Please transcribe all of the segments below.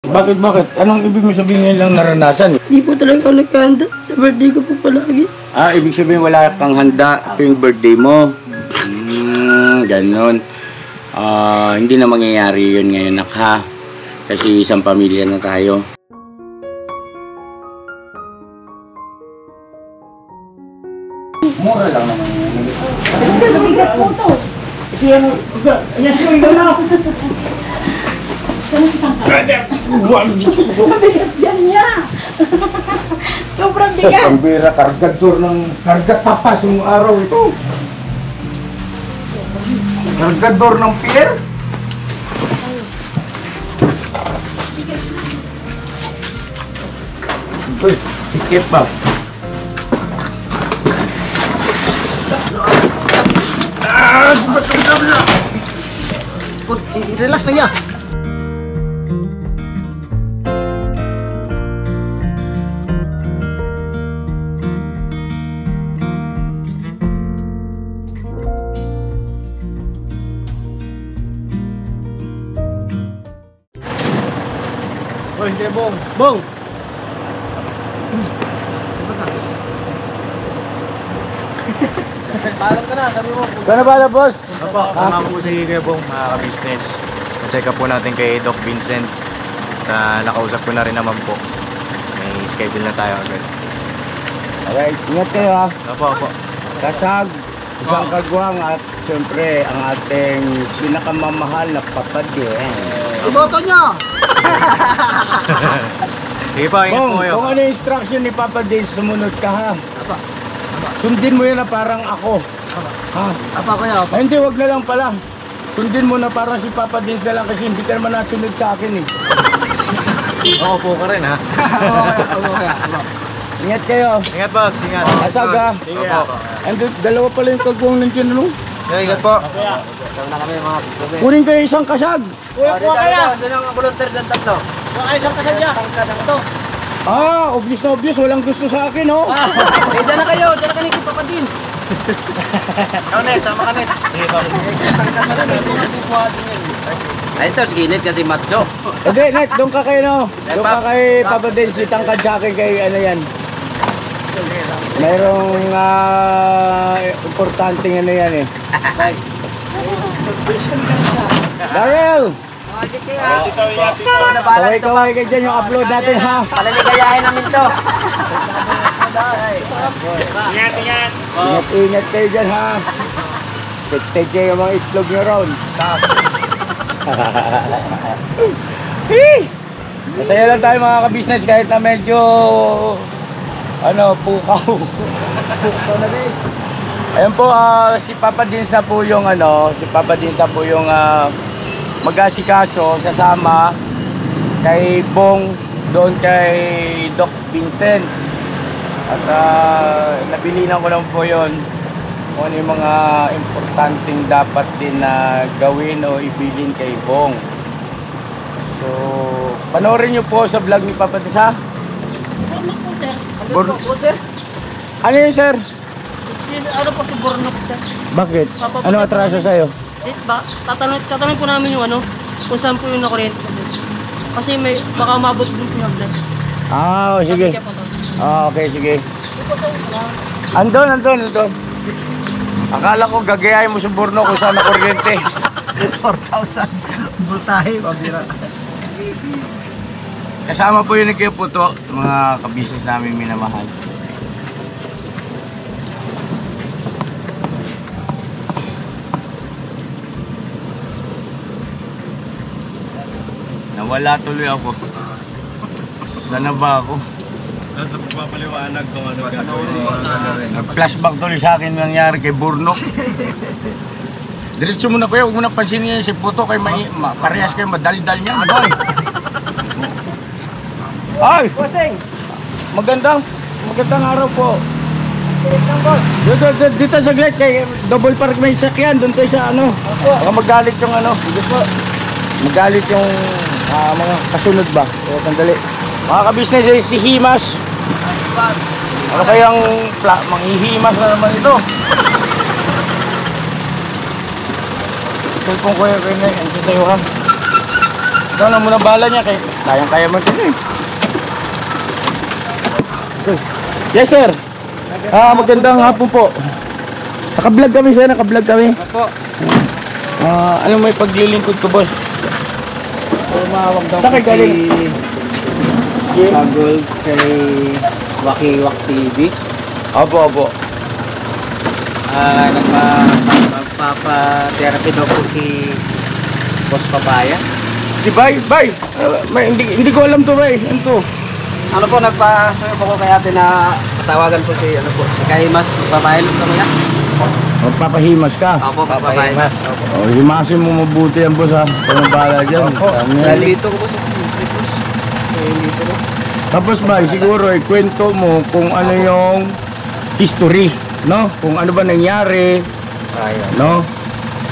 Bakit? Anong ibig mo sabihin ngayon lang naranasan? Di po talaga ako nagkahanda. Sa birthday ko po palagi. Ibig sabihin wala kang handa tuwing birthday mo. Ganon. Hindi na mangyayari yun ngayon, nak, ha? Kasi isang pamilya na tayo. Mura lang naman yun. Nabigat po to. Kasi ano, yan siya yun na. Nabigat yan niya. Sobrang Sa bigat. Sambira, kargat tapas yung araw ito. Kargador ng pier. Uy, sikit pa. Relax na yan. Uy, hindi Bong. Bong! Paalam ka na, sabi mo. Gano'n ba na, boss? Opo, kasama po si Kuya Bong, mga ka-business. Na-check up po natin kay Doc Vincent. Nakausap ko na rin naman po. May schedule na tayo agad. Alright, ingat kayo, ha? Opo. Kasag, isang kagwang at siyempre ang ating pinakamamahal na papadin. Iboto nyo. Sige po, ingat Bong, po kayo. kung ano yung instruction ni Papa Din, sumunod ka, ha? Apa. Sundin mo yun na parang ako. Ha? Apa kuya. Ay, hindi, wag na lang pala. Sundin mo na parang si Papa Din na lang kasi hindi ka naman nasunod sa akin, eh. Oo po ka rin, ha? Apa kuya. Ingat kayo. Ingat, boss. Ingat. Kasag, ha? Sige po. Dalawa pala yung kagwang nandiyan, ano? Ingat po. Sama na kami, mga kapatid. Kunin kayo isang kasag. Kuya kaya. Sino ang volunteer dyan tatlo? Kuha kayo isang kasal niya. Ito. Obvious na obvious. Walang gusto sa akin, oh. Dyan na kayo. Dyan na kayo kay Papa Din. Ikaw, Net. Tama ka, Net. Sige po. Ay, ito, skinit kasi macho. Okay, Net, doon ka kayo, no? Doon ka kay Papa Din, si tangkad sa akin kay ano yan. Mayroong importanteng ano yan, eh. Daryl! Kaway-kaway ka dyan yung upload natin, ha? Palaligayahin namin to. Ingat kayo dyan, ha? Tek-tek kayo yung mga itlog nyo ron. Masaya lang tayo mga ka-business kahit na medyo pukaw. Pukaw na guys. Ayun po, si Papa Dins na po yung mag-asikaso sasama kay Bong doon kay Doc Vincent. At nabilinan ko lang po yun kung ano yung mga importanteng dapat din na gawin o ibilin kay Bong. So, panoorin nyo po sa vlog ni Papa Dins, ha? Burnok po, sir. Burnok po, sir. Ano yun, sir? Ano po si Burnok, sir? Bakit? Ano atraso sa'yo? Tatanungin po namin yung kung saan po yung nakuryente sa bus. Kasi baka umabot din po yung vlog. Sige. Okay, sige. Andun. Akala ko gagayahin mo sa Burnok kung saan nakuryente. 4,000. Bultahe. Pabira. Kasama po yun kayo po to, mga kabisnes namin minamahal. Nawala tuloy ako. Sana ba ako? Nasa pagpapaliwanag kung ano gagawin. Nag-flashback tuloy sa akin nangyari kay Burnok. Diretso mo na kuya, huwag mo na pansinin si Puto kay parehas kayo madali-dali niya. Ay! Magandang araw po. Dito sa gate kay double park may sakyan, doon tayo sa baka magalit yung magalit yung mga kasunod ba? So, sandali. Mga ka-business, si Himas. Ano kayang manghihimas na naman ito? Cellphone ko yung kanya, ano sa'yo, ha? Ikaw na muna bala niya kay kayang-kaya mo ito eh. Yes sir. Magandang hapon po. Naka-vlog kami sir, naka-vlog kami. Po. Ano may paglilingkod ko boss? Tumawag daw Saan kayo galing? Sagol kay Wakiwak TV. Opo. Nagpapa-therapy daw po si Boss Papaya. Si Bay. Hindi ko alam to Bay. Ano to? Ano po, nagpasayo po ko kay ate na patawagan po si, si Kahimas. Magpapahilog kami yan. Magpapahimas ka. Opo, magpapahimas. Himasin mo mabuti yan boss ha. Panabala dyan. Sa dito ko po sa dito ko. Tapos Bay, siguro kwento mo kung ano yung history, no? Kung ano ba nangyari, no?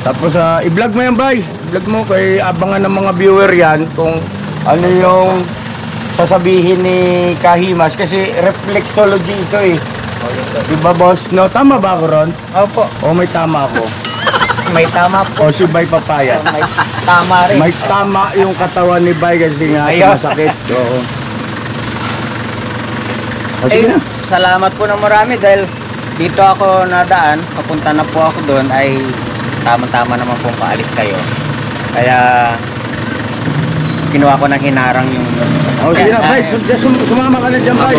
Tapos i-vlog mo yan Bay. I-vlog mo kay abangan ng mga viewer yan kung ano yung sasabihin ni Kahimas kasi reflexology ito eh. Diba boss? No, tama ba ako ron? Opo. O may tama ako? May tama po. O si Bay Papaya? May tama rin. May tama yung katawan ni Bay kasi nga Ayun. masakit. Oo. O sige na. Salamat po ng marami dahil dito ako nadaan, papunta na po ako doon ay tama-tama naman pong paalis kayo. Kaya kinuha ko ng hinarang yung... O sige na Bay, sumama ka na dyan Bay.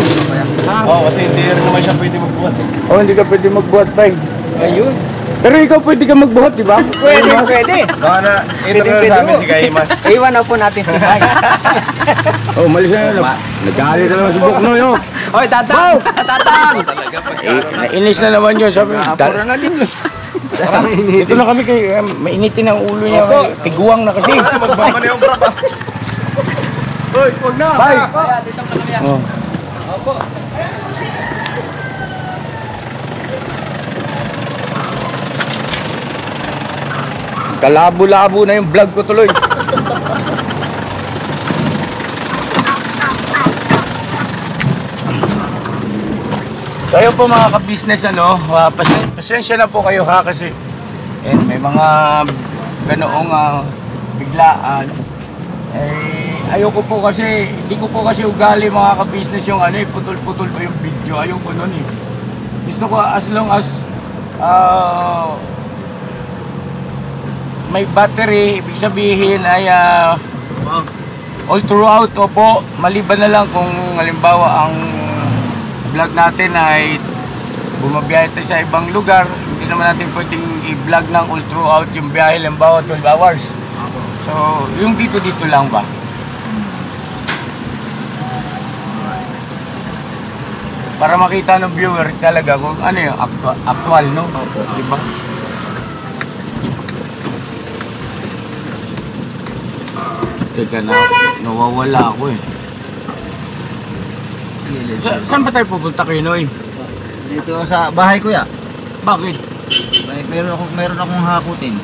Ha? Oo, kasi hindi rin naman siya pwede magbuhat eh. O hindi ka pwede magbuhat Bay. Ayun. Pero ikaw pwede ka magbuhat, di ba? Pwede. Baka na, ito na sa amin si Kahimas. Iwan na po natin si Mike. Oh, malis na yun. Nagkali na naman si Buknoy, oh. Hoy, tatang! Tatang! Nainis na naman yun. Sabi, Pura na din. dito na kami kay mainitin ang ulo niya. Tiguang na kasi. Magbaba na yung brap ah. Hoy, huwag na. Bye. Dito na kami yan. Oh. Kalabo-labo na yung vlog ko tuloy. So ayun po mga ka-business pasensya na po kayo ha kasi may mga ganoong biglaan. Ayoko po kasi, hindi ko po kasi ugali mga ka-business yung putol-putol pa yung video. Ayoko nun eh. Gusto ko as long as may battery, ibig sabihin ay all throughout. Opo, maliban na lang kung halimbawa ang vlog natin ay bumabiyahe tayo sa ibang lugar, hindi naman natin pwedeng i-vlog ng all throughout yung biyahe, halimbawa 12 hours. So, yung dito lang ba? Para makita ng viewer talaga kung ano yung actual, no? Diba? Teka na, nawawala ako eh. Saan ba tayo pupunta kayo, Noy? Dito sa bahay kuya. Bakit? Meron akong hakutin.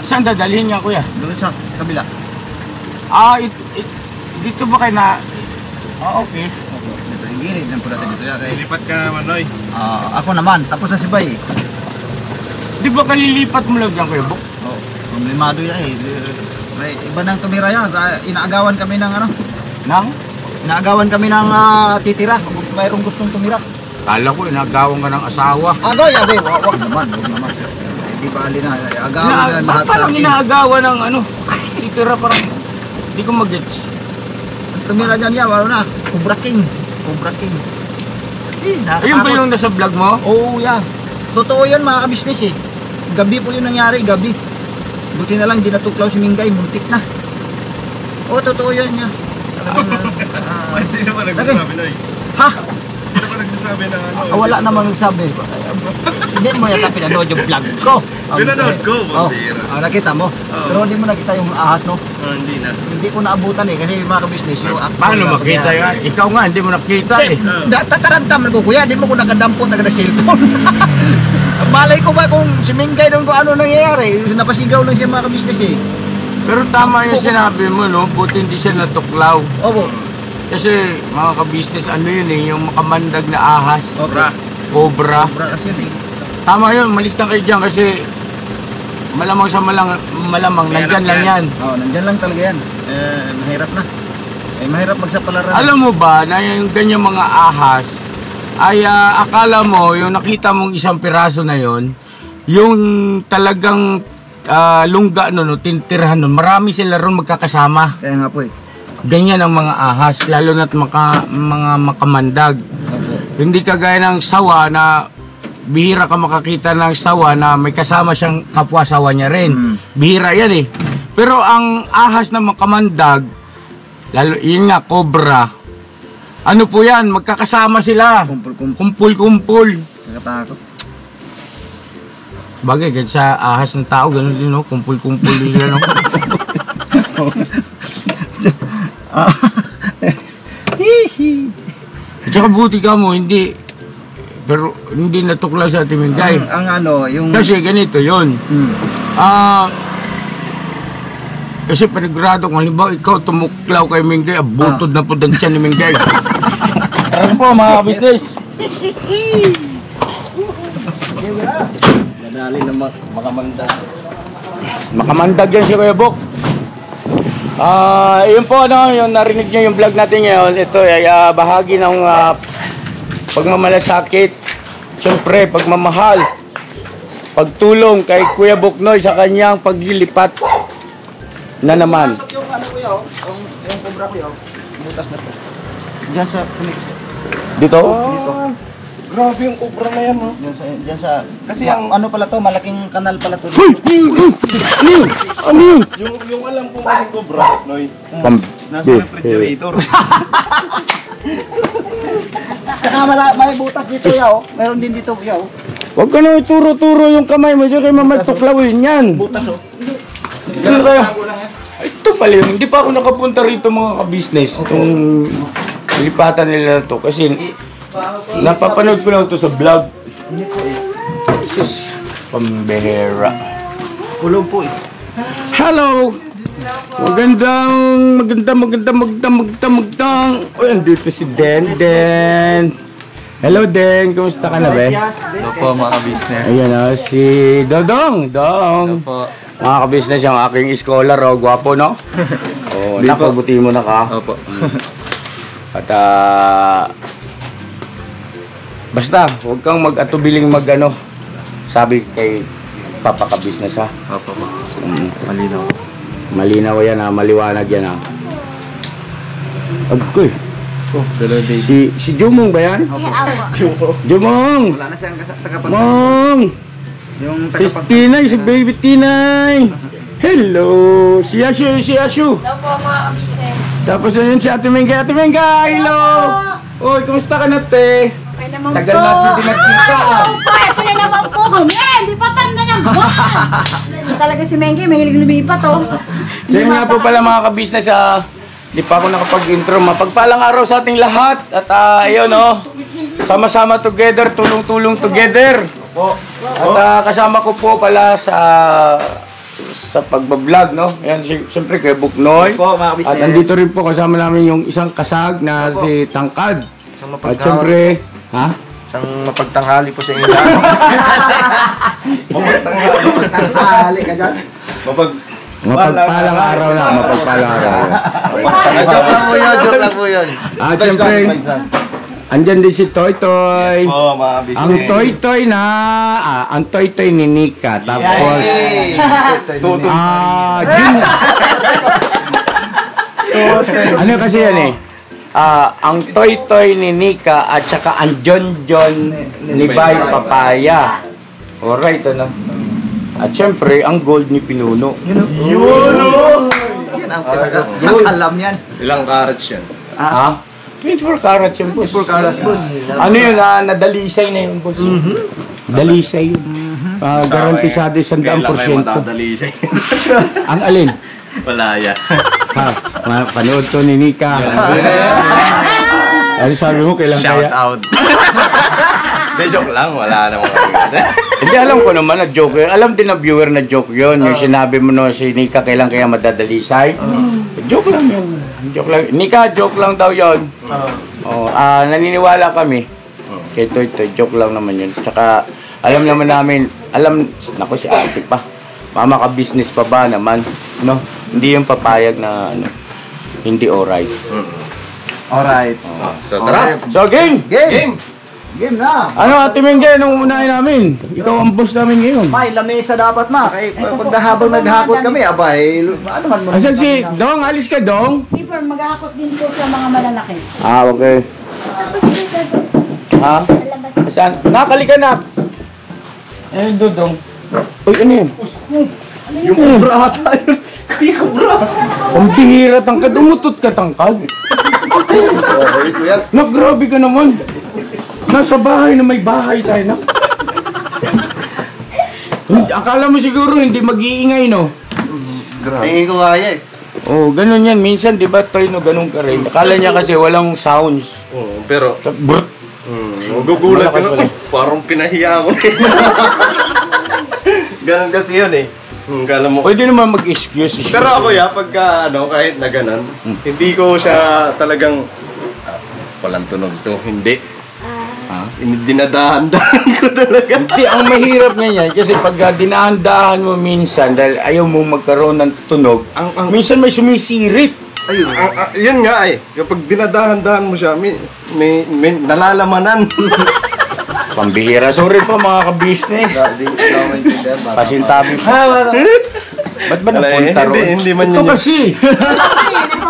Saan dadalhin niya, kuya? Doon sa kabila. Dito ba kayo na... okay. Dito yung gilid ng pula dito yan. Lipat ka naman, Noy. Ako naman, tapos na si Bay. Di ba kalilipat mo lang dyan, kuya, Bok? Problemado yan eh. May iba nang tumira yan. Inaagawan kami ng Nang? Inaagawan kami ng titira. Kung mayroong gustong tumira. Kala ko, inagawang ka ng asawa. Agoy. Wag naman. Di bali na. Agawan na lahat sa Parang akin. inaagawa ng titira parang... Hindi ko mag-gets. Tumira dyan yan. Wala na. Cobra King. Ayun ba yung nasa vlog mo? Oo, yan. Totoo yan mga kabisnes eh. Gabi po yung nangyari, gabi. Buti na lang, di natuklaw si Mingay, muntik na. Oo, totoo yan yan. Sino ba nagsasabi, Noy? Ha? Sino ba nagsasabi na Wala namang nagsabi. Hindi mo yata pinanood yung vlog ko. Pinanood ko, bambira. Nakita mo. Pero hindi mo nakita yung ahas, no? Hindi na. Hindi ko naabutan eh, kasi mga kabisnes yung Paano makita yun? Ikaw nga, hindi mo nakita eh. Takarantam ko kuya, di mo ko nakadampot na cellphone. Malay ko ba kung si Mingay doon kung ano nangyayari, napasigaw lang siya mga kabisnes eh. Pero tama yung sinabi mo, no? Buti hindi siya natuklaw. Opo. Kasi mga ka-business, ano yun eh, yung makamandag na ahas. Cobra. Cobra. Kasi yun eh. Tama yun, malis na kayo dyan kasi malamang sa malamang, nandyan lang yan. Oo, nandyan lang talaga yan. Mahirap na. Mahirap magsapalaran. Alam mo ba na yung ganyang mga ahas, ay akala mo, yung nakita mong isang piraso na yon, yung talagang lungga no, tintirhan nun, marami sila ron magkakasama. Kaya nga po Ganyan ang mga ahas, lalo na't mga makamandag. Hindi kagaya ng sawa na bihira ka makakita ng sawa na may kasama siyang kapwa sawa niya rin. Bihira yan eh. Pero ang ahas na makamandag, lalo yun nga, cobra, ano po yan, magkakasama sila. Kumpul-kumpul. Nakatakot. Bagay, ganyan sa ahas ng tao, gano'n din, no? Kumpul-kumpul din sila, no? At saka buti ka mo, hindi. Pero hindi natukla sa Timingay. Ang ano, yung... Kasi ganito yun. Kasi panigurado kung halimbawa ikaw tumuklaw kay Mingay, butod na po din siya ni Mingay. Ano po mga business? Nadali ng makamandag. Makamandag yan si Kuya Bok. Yun po, ano, yung narinig nyo yung vlog natin ngayon. Ito ay bahagi ng pagmamalasakit. Siyempre, pagmamahal. Pagtulong kay Kuya Boknoy sa kanyang paglilipat na naman. Yung ano ko yun, yung cobra ko yun, butas na to. Diyan sa mix. Dito? Dito. Grabe yung cobra na yan, no? Diyan sa... Kasi ang ano pala to, malaking kanal pala to. Ano yun? Yung alam kong kasing cobra, Noy, nasa Di. refrigerator. Saka may butas dito yaw. Meron din dito yaw. Huwag ka na ituro-turo yung kamay mo. Diyan kayo mamatuklawin yan. Butas oh. Ano kayo? Ito pala yun. Hindi pa ako nakapunta rito mga ka-business. Itong lipatan nila na to. Kasi napapanood ko lang ito sa vlog. Sus, pambehera. Kulog po eh. Hello! Magandang. Uy, andito si Den. Hello Den, kumusta ka na be? Ito po mga business. Ayan o, si Dodong. Dong. Po. Mga ka-business yung aking scholar, oh, gwapo no? Oh, napabuti mo na ka. Opo. At basta, huwag kang mag-atubiling mag-ano. Sabi kay Papa ka-business ha. Opo po. Malinaw. Malinaw yan ha, maliwanag yan ha. Agkoy. Oh, dalawa day. Si Jumong ba yan? Jumong! Wala na siyang tagapag... Mong! Yung Si Tinay, si Baby Tinay! Hello! Si Ashu! Hello po mga business. Tapos yun si Ate Mengay. Ate Mengay, hello! Uy, kumusta ka na, te? Okay naman Tagal po. natin din nagkita. Ito na naman po kami. Lipatan na ng buwan. Ito talaga si Mengi, mahilig lumipat oh. So yun nga po pala mga ka-business, di pa ako nakapag-intro. Mapagpalang araw sa ating lahat. At ayun sama-sama together, tulong-tulong together. At kasama ko po pala sa pagbablog, no? Ayan, siyempre kay Boknoy. Po, mga business. At nandito rin po kasama namin yung isang kasag na si Tangkad. At siyempre, Isang mapagtanghali po sa inyo. Tanghali ka dyan. mapagpalang araw na, mapagpalang araw. Joke lang po yun. At siyempre, andyan din si Toy Toy. Oo, mga business. Ang Toy Toy na, ang Toy Toy ni Nika. Tapos, Tutong. Jun. Ano kasi yan eh? Ang Toy Toy ni Nika at saka ang John ni Bay Papaya. Alright, ano? At syempre, ang gold ni Pinuno. Yan ang talaga. Sa alam yan. Ilang carats yan? 24 carats yun, boss. 24 carats, boss. Ano yun, nadalisay na yun, boss. Dalisay yun. Garantisado 100%. Kailan kayo matadali siya? Ang alin? Malaya. Panood to ni Nika. Ano sabi mo, kailan Shout kaya? out. Hindi, joke lang. Wala namang Hindi, alam ko naman na joke yun. Alam din na viewer na joke yun. Yung sinabi mo no, si Nika, kailan kaya madadalisay? Joke lang yun. Joke lang. Nika, joke lang daw yun. Naniniwala kami. Kaya ito, joke lang naman yun. Tsaka, alam naman namin, naku si ate pa. Mamaka-business pa ba naman? No? Hindi yung papayag na ano, hindi alright. Alright. So, tara! So, game! Game! Game na! Ano, Ate Mengge, anong unahin namin? Ikaw ang boss namin ngayon. May lamesa dapat ma. Kaya pag habang naghakot kami, abay, ano man mo. Asan si Dong? Alis ka, Dong? Tipper, maghahakot din po sa mga malalaki. Ah, okay. Ha? Saan? Nakali ka na. Eh, Dodong. Uy, ano yun? Yung kubra ata yun. Yung kubra. Ang bihira tangkad. Umutot ka tangkad. Okay, kuya. Nak, grabe ka naman. Nasa bahay na may bahay tayo, nak. Akala mo siguro hindi mag-iingay, no? Tingin ko kaya eh. Oh, ganun yan. Minsan, di ba, tayo no, ganun ka rin. Akala niya kasi walang sounds. Oo, pero Brrrt. magugulat ka Malakas na. Parang pinahiya ako. Ganon kasi yun eh. Kala mo. Pwede naman mag-excuse. Pero ako pagka kahit na ganon, hindi ko siya talagang walang tunog to. Hindi. Ha? Dinadahan-dahan ko talaga. Hindi, ang mahirap ganyan kasi pag dinahandahan mo minsan dahil ayaw mo magkaroon ng tunog, minsan may sumisirit. Ayun. Yun nga eh. Kapag dinadahan-dahan mo siya, may nalalamanan. Pambihira. Sorry po mga ka-business. Pasintabi pa. Ba't ba napunta ron? Hindi man Ito yun. kasi.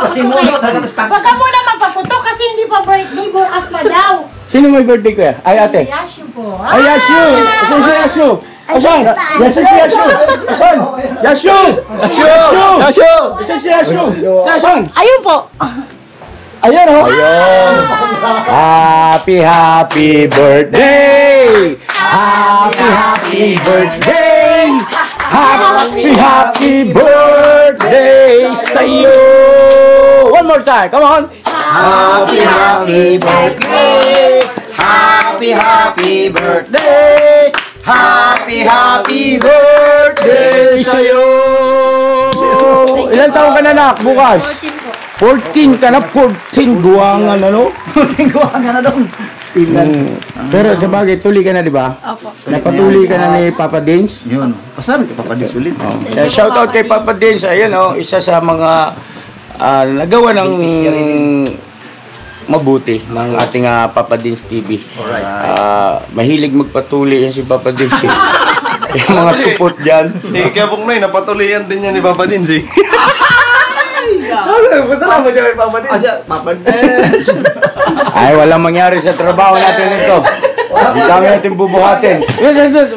Kasi mulo, talaga stop. Huwag ka muna magpaputo kasi hindi pa birthday, bukas pa daw. Sino may birthday ko ya? Ay, ate. Yashu po. Ay, Yashu! Asan si Yashu? Asan? Asan si Yashu? Asan? Yashu! Yashu! Yashu! Asan si Yashu? Asan? Ayun po. Ayan oh! Ayun! Happy birthday! Happy birthday! Happy birthday sa'yo! One more time, come on! Happy birthday! Happy birthday! Happy birthday Sa'yo! Ilan taon ka na, nak, bukas? 14 ka na, 14 guwangan, ano? Tingguan ka na doon. Still lang. Pero sa bagay, tuli ka na, di ba? Opo. Napatuli ka na ni Papa Dins? Yun. Pasabi ka papadis ulit. Kaya shout out kay Papa Dins, ayun oh, isa sa mga nagawa ng mabuti ng ating Papa Dins TV. Mahilig magpatuli yan si Papa Dins. Yung mga support dyan. Si Kebong Noy, napatuloyan din niya ni Papa Dinzi. Pasalamat niya kay Papa Dinzi. Papadis. Ay, walang mangyari sa trabaho natin ito. Hindi kami natin bubuhatin.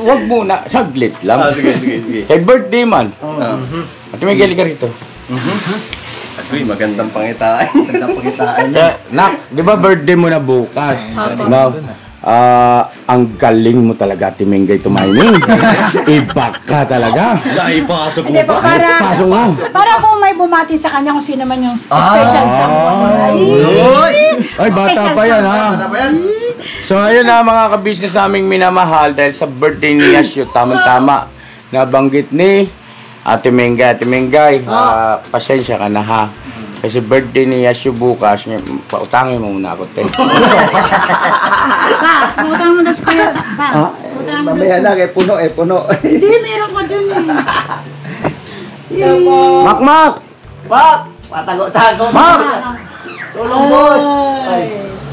Huwag muna, saglit lang. Sige. Kay birthday man. At may gali ka rito. Uy, magandang pangitain. Nagkapakitaan. Nak, di ba birthday mo na bukas? No? Ang galing mo talaga, Timengay Tumayming. Iba ka talaga. Naipasok Hindi po, Pasok mo. para po may bumati sa kanya kung sino man yung special someone. Ay, bata pa yan, ha? Bata pa yan? So, ayun na mga kabisnes naming minamahal dahil sa birthday ni Yashu, tamang-tama. Nabanggit ni Ate Mengay, pasensya ka na, ha? Kasi birthday ni Yashu bukas, pautangin mo muna ako, te. Pa, utang mo das kuya. Pa, utang mo das. Mamaya na kay puno. Hindi, meron ko dun eh. Makmak! Pak! Patago-tago. Mak! Tulong boss!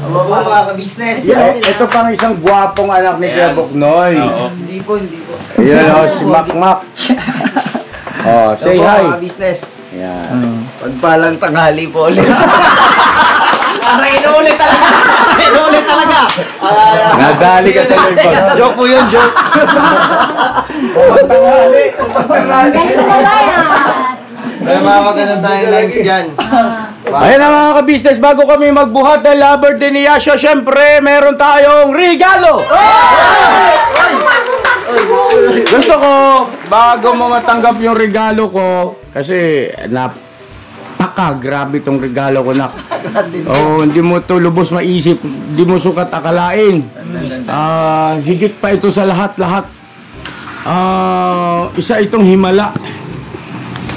Aba mga ka-business. Ito pang isang gwapong anak ni Kuya Boknoy. Hindi po. Ayan o, si Makmak. Oh, say Aba, hi. mga business. Ayan. Pagpalang tanghali po ulit. Inuulit talaga. Nadali ka sa likod. Joke po yun, joke. Ganito ba yan? Kaya mga maganda tayong likes dyan. Ayan na mga ka-business, bago kami magbuhat dahil birthday ni Yashu, syempre, meron tayong regalo! Gusto ko, bago mo matanggap yung regalo ko, kasi grabe tong regalo ko, nak. Oh, hindi mo to lubos maisip, hindi mo sukat akalain. Higit pa ito sa lahat-lahat. Isa itong himala.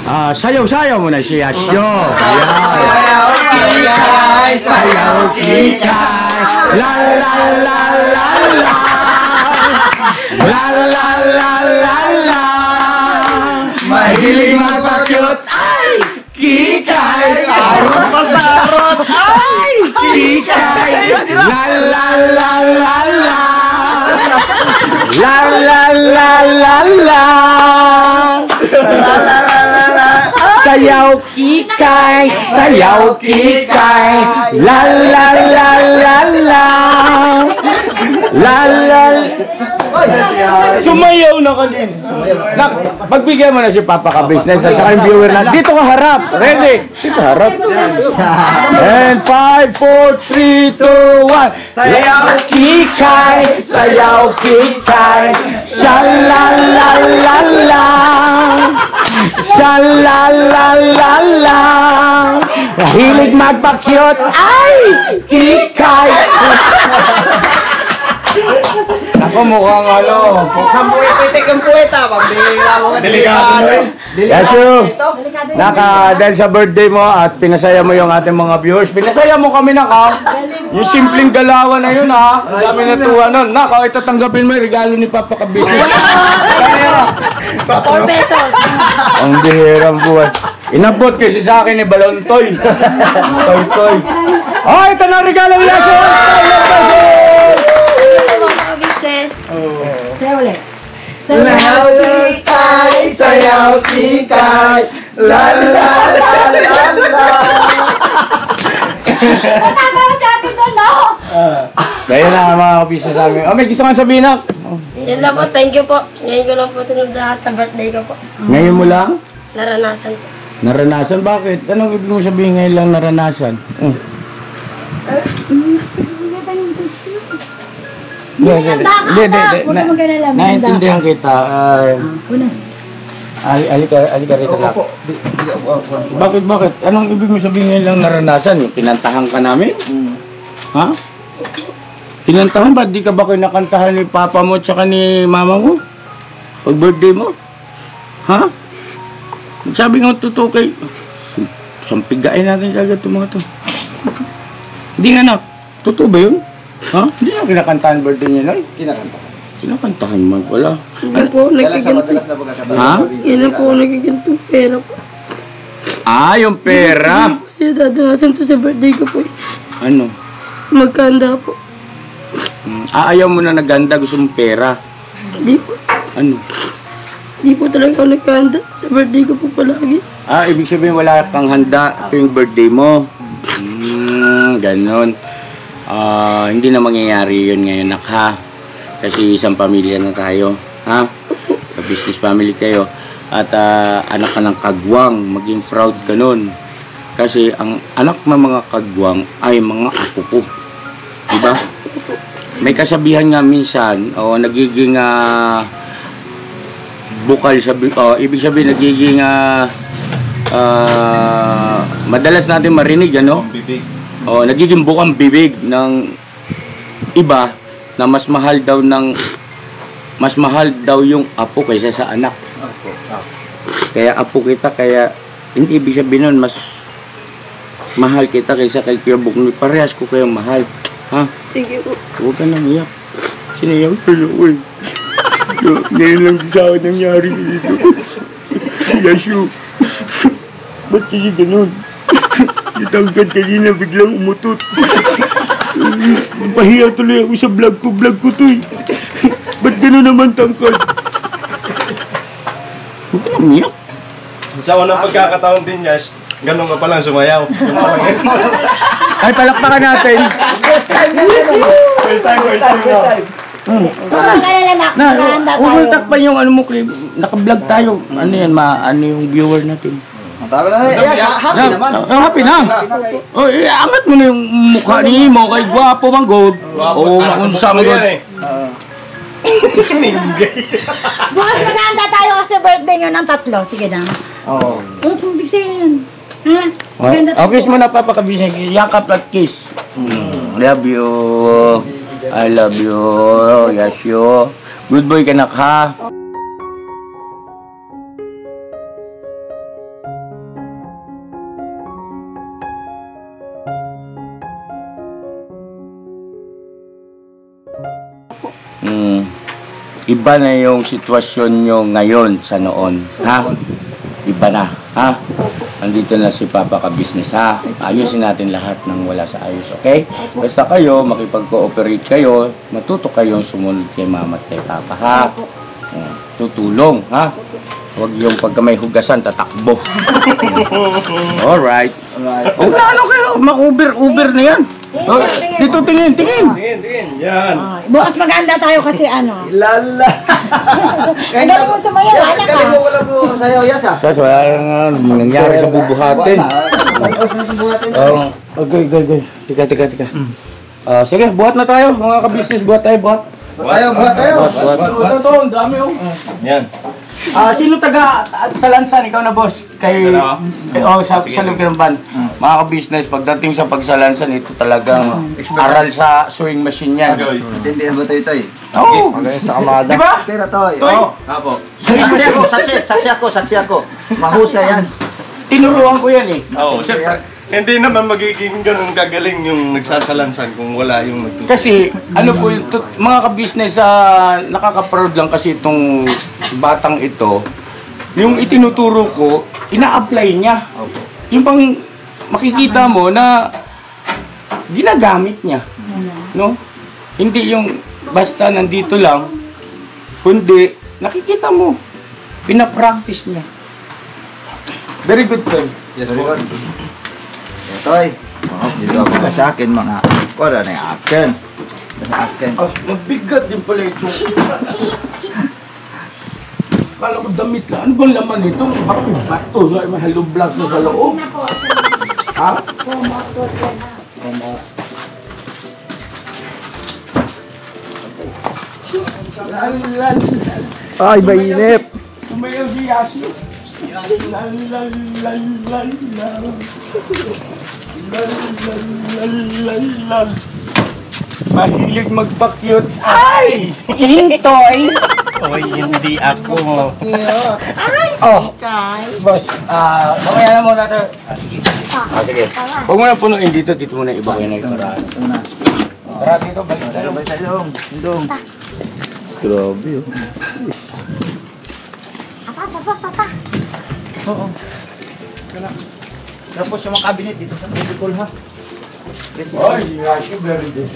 Sayaw-sayaw mo na si Yashu. Sayaw kikay, sayaw kikay. La la la la la. La la la la la. Mahilig magpakyut. Ay! Kikay! Arot pa sa arot. Ay! Kikay! La la la la la. La la la la la. La la la la la. Sayaw kikay, sayaw kikay. La la la la la. La la. Sumayaw na ka din. Pagbigyan mo na si Papa ka business at saka yung viewer na. Dito ka harap. Ready? Dito harap. And 5, 4, 3, 2, 1. Sayaw kikay, sayaw kikay. Shalalalala. Shalalalala. Hilig magpa-cute. Ay! Kikay! Ako mukhang ano. Kampuit, pitik ang puweta. Pambihira mo ka. Delikado. Yashu, dahil sa birthday mo at pinasaya mo yung ating mga viewers, pinasaya mo kami na ka. Yung simpleng galawan na yun ha. Dami natuwa nun. Naka, ito tanggapin mo yung regalo ni Papa Kabisi. 4 pesos. Ang bihirang buwan. Inabot kasi sa akin ni Balontoy. Toy. Oh, ito na ang regalo ni Yashu! Business. Sa'yo ulit. Sayaw kikay, sayaw kikay. La la la la la. Natatawa si ate doon, no? Dahil na mga kabisa sa amin. Oh, may gusto kang sabihin na? Yan lang po, thank you po. Ngayon ko lang po tinundahan sa birthday ko po. Ngayon mo lang? Naranasan po. Naranasan? Bakit? Anong ibig mo sabihin ngayon lang naranasan? Naintindihan kita. Unas. Alika rito na. Bakit? Anong ibig mo sabihin ngayon lang naranasan? Yung pinantahan ka namin? Ha? Pinantahan ba? Di ka ba kinakantahan ni papa mo at ni mama mo? Pag birthday mo? Ha? Sabi nga totoo kay... Sampigain natin kagad itong mga to. Hindi nga nak. Totoo ba yun? Ha? Hindi na kinakantahan birthday niya, Noy? Kinakantahan man pala. Yan po, nagkiganto. Ha? Yan po, nagkiganto pera po. Ah, yung pera. Kasi dadanasan to sa birthday ko po. Ano? Magkanda po. Ayaw mo na naganda, gusto mong pera. Di po. Ano? Di po talaga ako nagkanda. Sa birthday ko po palagi. Ibig sabihin wala kang handa tuwing birthday mo. Ganon. Hindi na mangyayari yun ngayon, nak, ha? Kasi isang pamilya na tayo, ha? Business family kayo. At anak ka ng kagwang, maging proud ka nun. Kasi ang anak ng mga kagwang ay mga apo ko. Diba? May kasabihan nga minsan, nagiging bukal sabi, ibig sabihin nagiging madalas natin marinig, ano? Bibig. Nagiging bukang bibig ng iba na mas mahal daw yung apo kaysa sa anak. Kaya apo kita, kaya hindi ibig sabihin nun mas mahal kita kaysa kay Kuya Buknoy. Parehas ko kayong mahal. Ha? Sige po. Huwag ka nang iyak. Sinayaw ka na, uy. Ngayon lang sa akin nangyari dito. Yashu. Ba't kasi ganun? Itangkad kanina, biglang umutot. Pahiya tuloy ako sa vlog ko to eh. Ba't gano'n naman tangkad? Huwag ka nang iyak. Sa unang pagkakataon din, Yash, ganun ka palang sumayaw. Ay, palakpakan natin. First time. Huwag takpan yung ano mo, naka-vlog tayo. Ano yan, ano yung viewer natin? Tama na. Happy naman. Happy na. Angat mo na yung mukha ni mo kay gwapo mang gold. Oo, maunsa mo gold. Bukas maganda tayo kasi birthday nyo ng 3. Sige na. Oo. Kung big sa'yo yan. Ha? Maganda Oh, kiss mo na papakabisig. Yakap at kiss. Love you. I love you. Yashu. Good boy ka nak, ha? iba na yung sitwasyon nyo ngayon sa noon, ha? Iba na, ha? Andito na si Papa ka-business, ha? Ayusin natin lahat ng wala sa ayos, okay? Basta kayo, makipag-cooperate kayo, matuto kayong sumunod kay Mama at kay Papa, ha? Tutulong, ha? Huwag yung pagka may hugasan, tatakbo. Alright. Huwag na ano kayo, ma-uber na yan. Oh, dito, tingin. Yan. Bukas maganda tayo kasi ano. Lala. Ang galing mo sumayaw, anak ka. Galing mo wala po sayaw, Yasa. Sas, wala nga nangyari sa bubuhatin. Okay. Tika. Sige, buhat na tayo. Mga ka-business, buhat tayo. Buhat tayo. Ito, ang dami oh. Yan. Sino taga sa Lansan? Ikaw na boss. Kay sa loob ng van. Mga ka-business, pagdating sa pagsalansan, ito talagang aral sa sewing machine yan. Tindihan ba tayo tayo? Oo. Sa kamada. Di ba? Pera tayo. Toy. Apo. Saksi ako. Mahusay yan. Tinuruan ko yan eh. Oo, siyempre. Hindi naman magiging ganun gagaling yung nagsasalansan kung wala yung magtuturo. Kasi, ano po, mga ka-business, nakaka-proud lang kasi itong batang ito, yung itinuturo ko, ina-apply niya. Yung bang makikita mo na ginagamit niya. No? Hindi yung basta nandito lang, kundi nakikita mo, pinapractice niya. Very good, Toy. Yes, po. Toy. Dito ako na sa akin, mga. Wala na yung akin. Mabigat din pala ito. Kala ko damit lang. Ano bang laman nito? Bakit bato? May hollow blocks na sa loob. Ha? Ay, mainip. Sumayaw si Yashi. Mahilig magpakyut. Ay! Hintoy! Oy, hindi ako. Boss, mamaya na muna ito. Sige. Huwag mo na punuin dito muna iba kayo na iparaan. Tara dito, balik tayo. Indong. Grabe yun. Oo. Tapos yung mga cabinet dito sa medical, ha? Ay, Yashi, very good.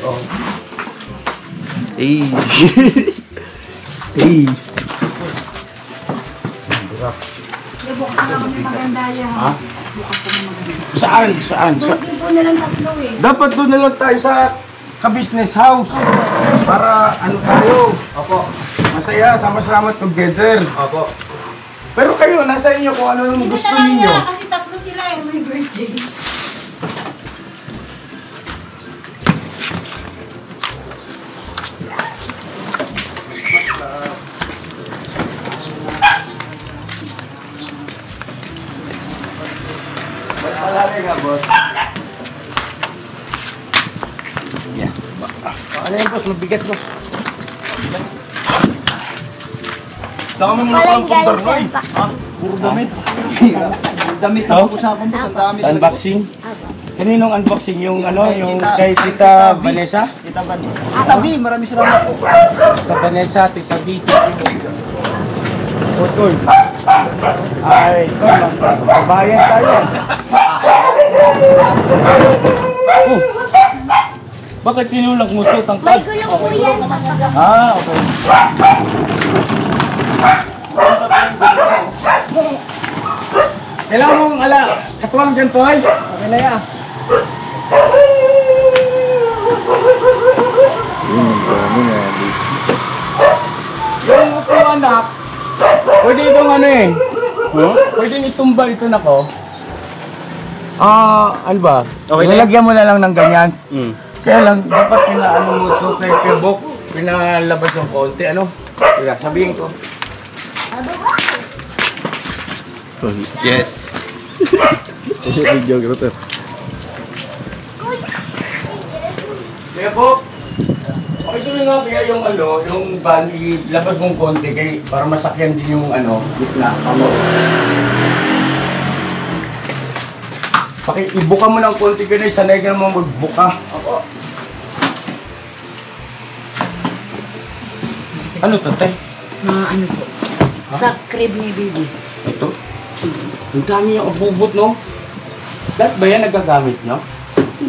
Bukas na kami maganda yan. Ha? Saan? Bukas po na lang tatlo eh. Dapat doon na lang tayo sa ka-business house. Para ano tayo? Opo. Masaya, sama-sama together. Opo. Pero kayo, nasa inyo kung ano yung gusto ninyo. Kasi tatlo sila eh, may birthday. Malali nga, boss. Yan. Ano yan, boss? Mabigat, boss. Dami mo na palang pundar, Noy. Puro damit. Damit na pag-usapan mo sa dami. Sa unboxing? Kaninong unboxing? Yung ano, yung kay Tita Vanessa? Tita Vanessa. Tita B, marami salamat po. Tita Vanessa, Tita B. Otoy. Ay, ito, magbabayan tayo. Oh, bakit tinulak mo ito? Tangkad? May gulong po yan. Ah, okay. Kailangan mong katuwang dyan, Toy. Okay na yan. Yung upo, anak, pwede itong ano eh. Pwede itumba ito na ko. Ano ba? Okay na Lalagyan mo na lang ng ganyan. Kaya lang, dapat pinaano mo ito kay Bok. Pinalabas yung konti, ano? Kaya, sabihin ko. Yes. Kaya Bok, pakisunin nga kaya yung ano, yung van, ilabas mong konti kay para masakyan din yung ano, gitna. Ibuka mo ng konti ka na, sanay ka naman magbuka. Ano to, tay? Mga ano po. Sa crib ni Bibi. Ito? Ang dami yung abubot, no? Lahat ba yan nagagamit, no?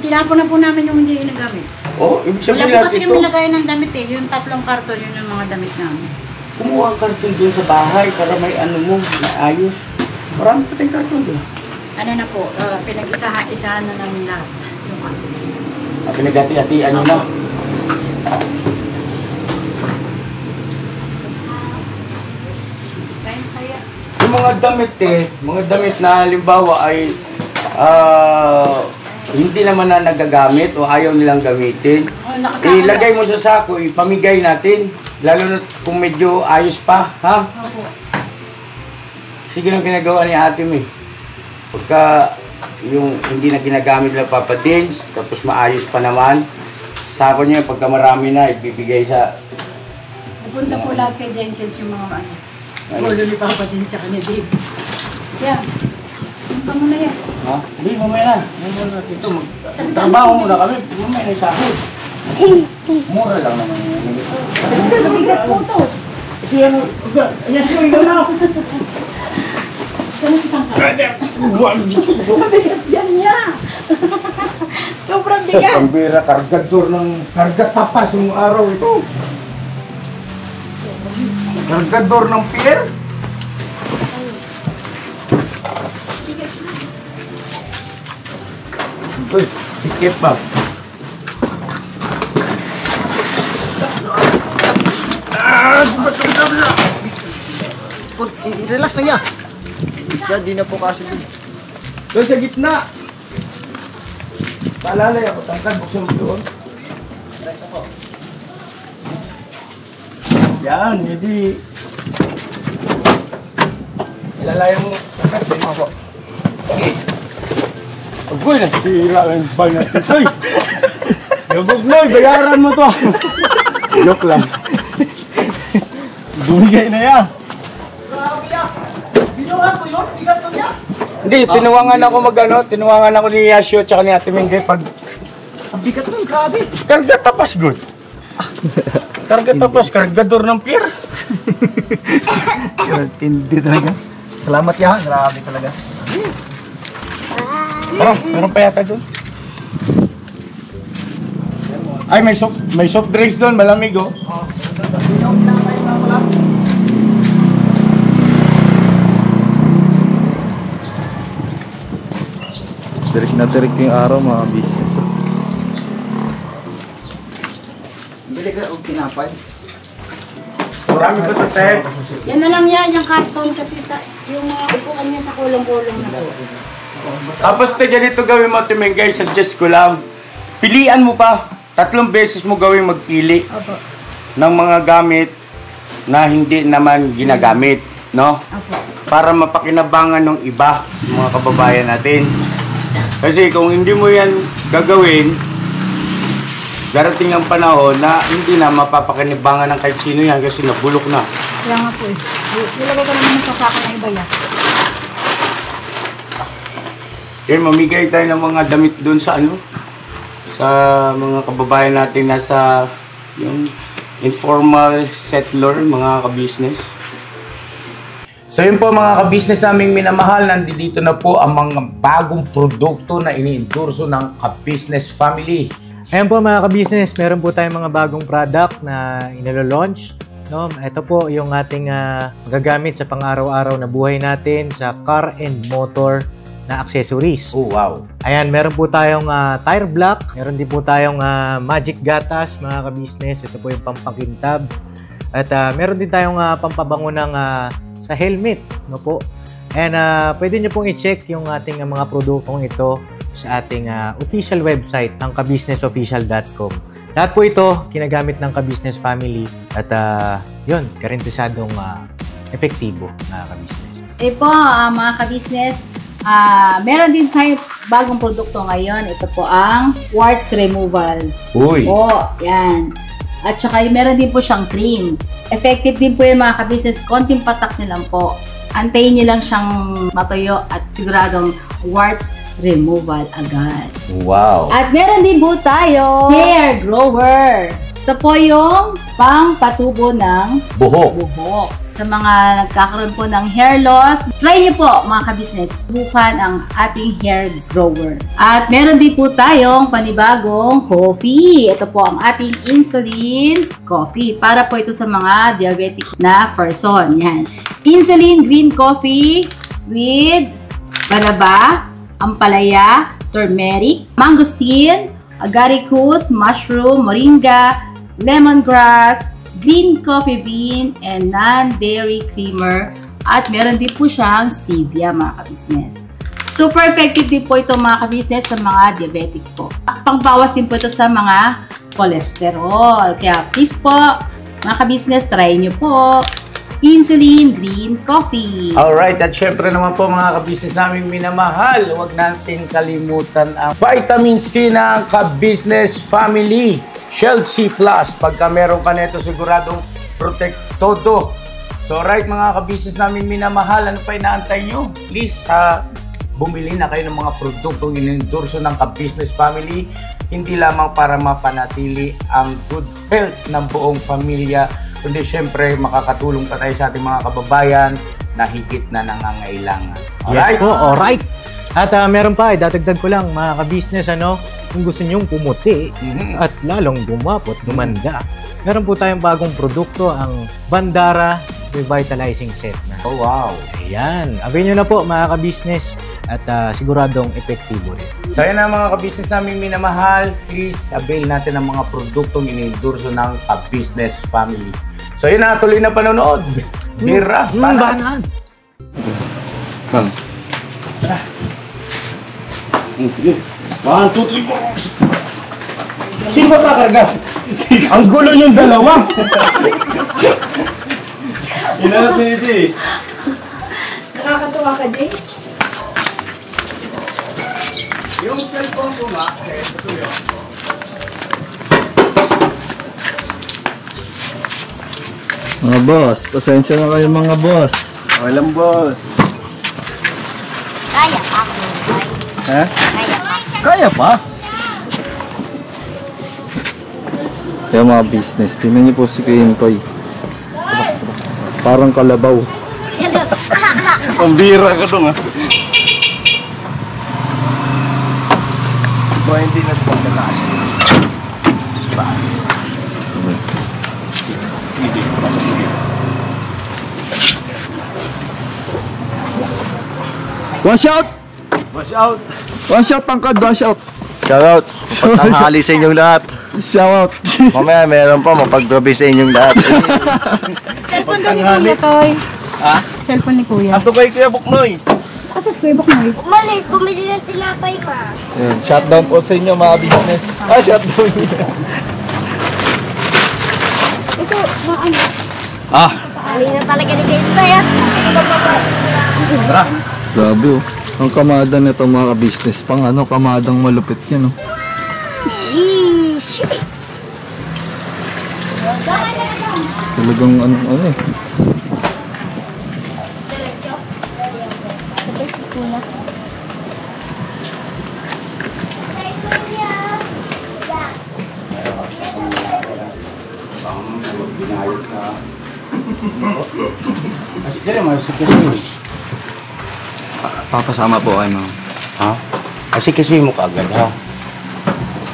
Tinapon na po namin yung hindi nagamit. Oh, ibig Wala sabihin po lahat kasi ito. kami lagay ng damit eh. Yung 3 karton, yun yung mga damit namin. Kumuha ang karton doon sa bahay para may ano mo, maayos. Marami pa tayong karton doon. Ano na po, pinag-isahan na namin lahat. Yung ano. Pinagati-hatian nyo na. Yung mga damit na halimbawa ay hindi naman na nagagamit o ayaw nilang gamitin. Ilagay mo sa sako, ipamigay natin. Lalo na kung medyo ayos pa, ha? Sige lang ginagawa ni ate mo eh. Pagka yung hindi na ginagamit lang papadins, tapos maayos pa naman, sako niya pagka marami na, ibibigay sa... Pupunta po lahat kay Jenkins yung mga ano. Ulo ni Papa din sa kanya, Dave. Yan. Punta mo na yan. Ha? Hindi, mamaya na. Ito, magtrabaho muna kami. Mamaya na sa akin. Mura lang naman yun. Mabigat po ito. Kasi ano, yes, yun, ikaw na. Saan ang mabigat yan niya. Sobrang Sa bigat. pambira, kargador ng kargatapas yung araw ito. Kargador ng pier. Uy, sikip ba? Relax na yan. Yan, di na po kasi din. Doon sa gitna. Paalalay ako, tangkad, buksan mo doon. Yan, hindi. Ilalaya mo. Tangkad, din ako. Agoy, nasira ang bag na ito. Yabog mo, bayaran mo to. Joke lang. Bumigay na yan. Grabe yan. Ginawa ko yun, bigat to niya. Hindi, tinuwangan ako tinuwangan ako ni Yasio at ni Ate Mingay pag Ang bigat nun, grabe. karga tapas good. Karga tapas, kargador ng pier. Tindi talaga. Salamat yan, grabe talaga. Meron pa yata doon. Ay, may soft drinks doon, malamig oh. Tirik na tirik yung araw mga business. Bili ka og tinapay. Marami ba ito, te? Yan na lang yan, yung karton kasi yung mga upuan niya sa kulong-kulong na po. Tapos te, ganito gawin mo, Ate Mingay, suggest ko lang. Pilian mo pa. 3 beses mo gawin magpili Opo. ng mga gamit na hindi naman ginagamit, no? Opo. Para mapakinabangan ng iba, mga kababayan natin. Kasi kung hindi mo yan gagawin, darating ang panahon na hindi na mapapakinabangan ng kahit sino yan kasi nabulok na. Kaya nga po eh. Ilagay ko naman sa sako ng iba yan. Kaya mamigay tayo ng mga damit doon sa ano? Sa mga kababayan natin nasa yung informal settler, mga ka-business. So yun po mga ka-business naming minamahal, nandito na po ang mga bagong produkto na ini-endorso ng ka-business family. Ayan po mga ka-business, meron po tayong mga bagong product na inilo-launch. No? Ito po yung ating magagamit sa pang-araw-araw na buhay natin sa car and motor na accessories. Oh wow! Ayan, meron po tayong tire block, meron din po tayong magic gatas mga ka-business. Ito po yung pampakintab. At meron din tayong pampabango ng sa helmet, no po. And pwede nyo pong i-check yung ating mga produktong ito sa ating official website, ang kabusinessofficial.com. Lahat po ito kinagamit ng ka-business family at yun, garantisadong epektibo na ka-business. Po, mga ka-business, meron din tayo bagong produkto ngayon. Ito po ang warts removal. Uy! Po, yan. At saka meron din po siyang cream. Effective din po yung mga ka-business. Konting patak nyo lang po. Antayin nyo lang siyang matuyo at siguradong warts removal agad. Wow! At meron din po tayo hair grower. Ito po yung pangpatubo ng buhok. Sa mga nagkakaroon po ng hair loss, try nyo po mga ka-business. Subukan ang ating hair grower. At meron din po tayong panibagong coffee. Ito po ang ating insulin coffee. Para po ito sa mga diabetic na person. Yan. Insulin green coffee with banaba, ampalaya, turmeric, mangosteen, agaricus, mushroom, moringa, lemongrass, green coffee bean, and non-dairy creamer. At meron din po siyang stevia mga ka-business. Super effective din po ito mga ka-business sa mga diabetic po. Pangbawas din po ito sa mga cholesterol. Kaya please po mga ka-business, try nyo po insulin green coffee. Alright, at syempre naman po mga ka-business namin minamahal, huwag natin kalimutan ang vitamin C ng ka-business family. Shield C+. Pagka meron ka nito, siguradong protect todo. So right mga ka-business namin minamahal, ano pa inaantay nyo? Please, bumili na kayo ng mga produktong inendorso ng ka-business family. Hindi lamang para mapanatili ang good health ng buong pamilya, kundi syempre makakatulong pa tayo sa ating mga kababayan na higit na nangangailangan. Alright? Yes po, alright. At meron pa, dadagdag ko lang mga ka-business, kung gusto nyong pumuti at lalong gumapot, gumanda, meron po tayong bagong produkto, ang Bandara Revitalizing Set na. Oh wow! Ayan, avail nyo na po mga ka-business at siguradong epektibo rin. So yun na mga ka-business namin minamahal, please avail natin ang mga produktong inendorso ng ka-business family. So yun na, tuloy na panonood. Mira, banaan. Bang. 1, 2, 3, 4. Sino ba kakarga? Ang gulo yung dalawa. Inanap ni Iti. Nakakatuwa ka, Jay. Yung cellphone ko nga, ito yun. Mga boss, pasensya na kayo mga boss. Walang boss. Kaya pa. Ha? Kaya pa. Kaya pa? Kaya mga business, tingnan niyo po si Kuya. Parang kalabaw. Pambira ka dong Ba hindi nagpagkakasya. Bas. Hindi, pasok mo dito. Wash out! Wash out! Wash out, tangkad, wash out! Shout out! Tanghali sa inyong lahat. Shout out! Mamaya meron pa mapag-gabi sa inyong lahat. Cellphone daw ni Kuya, Toy. Ha? Cellphone ni Kuya. Ato kay Kuya Buknoy. Kasat Kuya Buknoy. Mali, bumili ng tinapay pa. Ayan, shutdown po sa inyo mga business. Shutdown. Ito, maano? Ah! Mali na talaga ni Kuya yan. Tara! Grabe oh. Ang kamada nito mga business, pang kamadang malupit yan oh. Yeesh! Talagang eh. Papasama po kayo, ma'am. Ha? Kasi mo kaagad, ha?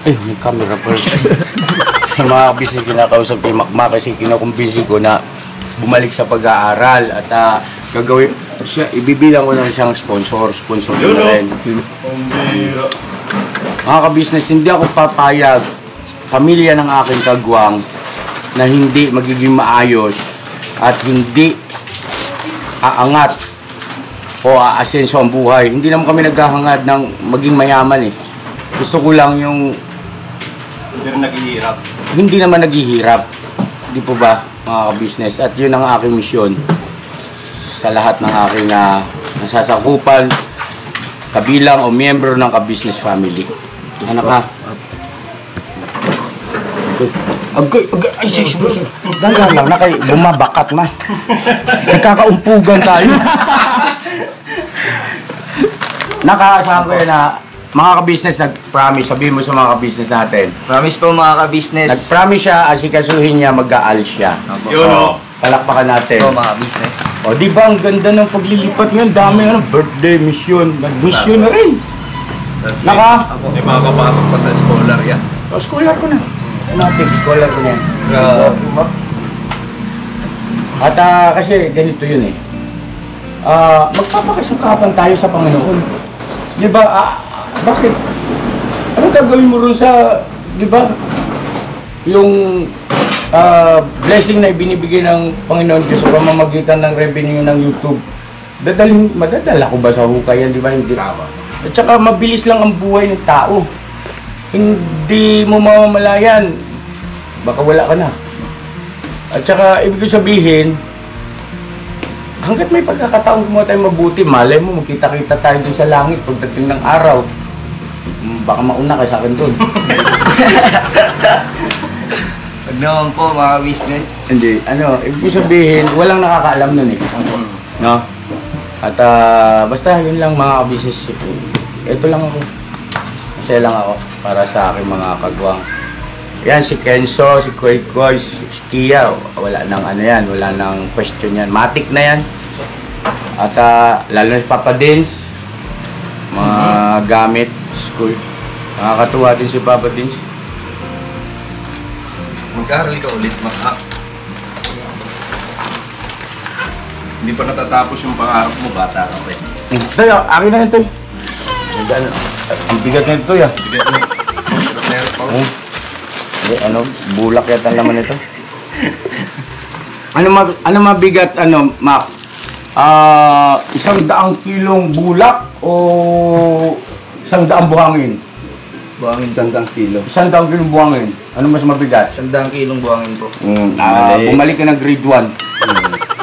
May camera first. Sa mga business kinakausap kay Makma kasi kinakumbinsi ko na bumalik sa pag-aaral at gagawin siya, ibibilang ko na siyang sponsor ko na rin. Mga ka-business, hindi ako papayag pamilya ng aking kagwang na hindi magiging maayos at hindi aangat o aasenso ang buhay. Hindi naman kami naghahangad ng maging mayaman eh. Gusto ko lang yung Hindi rin naghihirap. hindi naman naghihirap. Di po ba mga ka-business? At yun ang aking misyon sa lahat ng aking nasasakupan, kabilang o miyembro ng ka-business family. Anak ka? Agay, ay, dahan lang na kayo, bumabakat man. Nagkakaumpugan tayo. Nakaasahan ko yun na mga ka-business, nag-promise, sabihin mo sa mga ka-business natin. Promise po mga ka-business. Nag-promise siya, asikasuhin niya, mag-aal siya. Yun o. Palakpakan natin. Po mga business. O, di ba ang ganda ng paglilipat ngayon? Dami birthday, mission. Nag-mission na rin. Tapos Naka? may makakapasok pa sa scholar yan. O, scholar ko na. Natin, scholar ko na yan. At kasi ganito yun eh. Magpapakasukapan tayo sa Panginoon. Di ba? Bakit? Anong gagawin mo rin sa, di ba? Yung blessing na ibinibigay ng Panginoon Diyos sa pamamagitan ng revenue ng YouTube. Madadala ko ba sa hukay yan? Di ba? Hindi. At saka mabilis lang ang buhay ng tao. Hindi mo mamamalayan. Baka wala ka na. At saka ibig sabihin, hanggat may pagkakataon mo tayo mabuti, malay mo, magkita-kita tayo dun sa langit pagdating ng araw. Baka mauna ka sa akin dun. Pag naman po mga business. Hindi, ibig sabihin, walang nakakaalam nun eh. No? At basta yun lang mga ka-business. Ito lang ako. Masaya lang ako para sa aking mga kagwang. Yan, si Kenzo, si Koy Koy, si Kia, wala nang wala nang question yan. Matik na yan. At lalo na si Papa Dins, mga gamit, school. Nakakatuwa din si Papa Dins. Mag-aaral ka ulit, Hindi pa natatapos yung pangarap mo, bata ka pa eh. Tayo, akin na ito. Ang bigat na ito ya. Bigat na Bulak yata naman ito. Ano mabigat, Mac? 100 kilong bulak o 100 buhangin? Buhangin. 100 kilo. 100 kilong buhangin. Ano mas mabigat? 100 kilong buhangin po. Bumalik ka ng grade 1.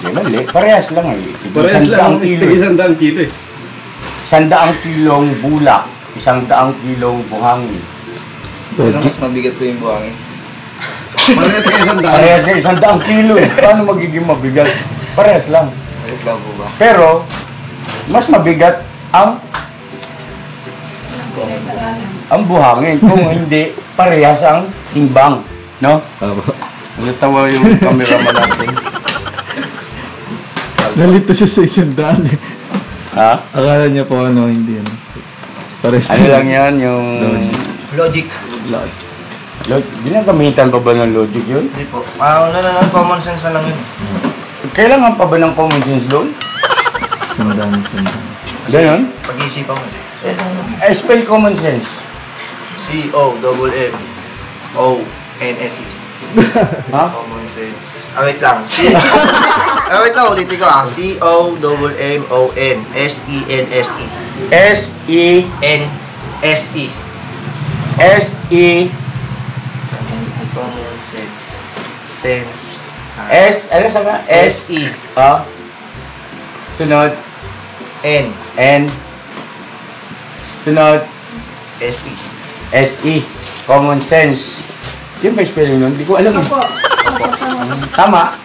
Di mali. Parehas lang eh. Parehas lang. 100 kilo eh. 100 kilong bulak. 100 kilong buhangin. Pero mas mabigat po yung buhangin. Parehas ka 100. Parehas ka 100 kilo eh. Paano magiging mabigat? Parehas lang. Parehas lang po ba? Pero, mas mabigat ang buhangin. Kung hindi, parehas ang timbang. No? Natawa yung cameraman natin. Nalito siya sa 100 eh. Ha? Akala niya po hindi Pares lang yan, yung... Logic. Ginagamitan pa ba ng logic yun? Hindi po. Common sense na lang yun. Kailangan pa ba ng common sense doon? Sandaan. Ganon? Pag-iisipan mo. Spell common sense. C-O-M-M-O-N-S-E. Ha? Common sense. Wait lang. Wait lang, ulitin ko C-O-M-M-O-N-S-E-N-S-E. S-E-N-S-E. S-E. Common sense. Sense. Ano sabi? S-E. Sunod. N. N. Sunod. S-E. S-E. Common sense. Yung ba spelling nun? Hindi ko alam. Tama.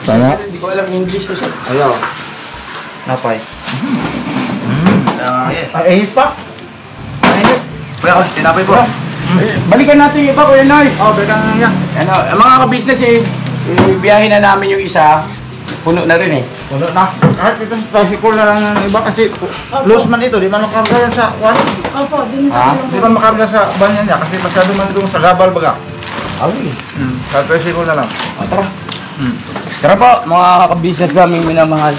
Sana? Hindi ko alam English kasi. Ayaw. Napay. Ahit pa? Ahit? Kuya, tinapay po. Balikan natin yung iba, Kuya Noy. Balikan na yan. Mga ka-business biyahin na namin yung isa. Puno na rin eh. Puno na. Kahit itong tricycle na lang ng iba kasi loose man ito. Di man makarga yan sa one. Opo, dun sa Di man makarga sa banyan niya kasi masyado man doon sa gabal baga. Okay. Sa tricycle na lang. Tara. Tara po, mga ka-business namin minamahal.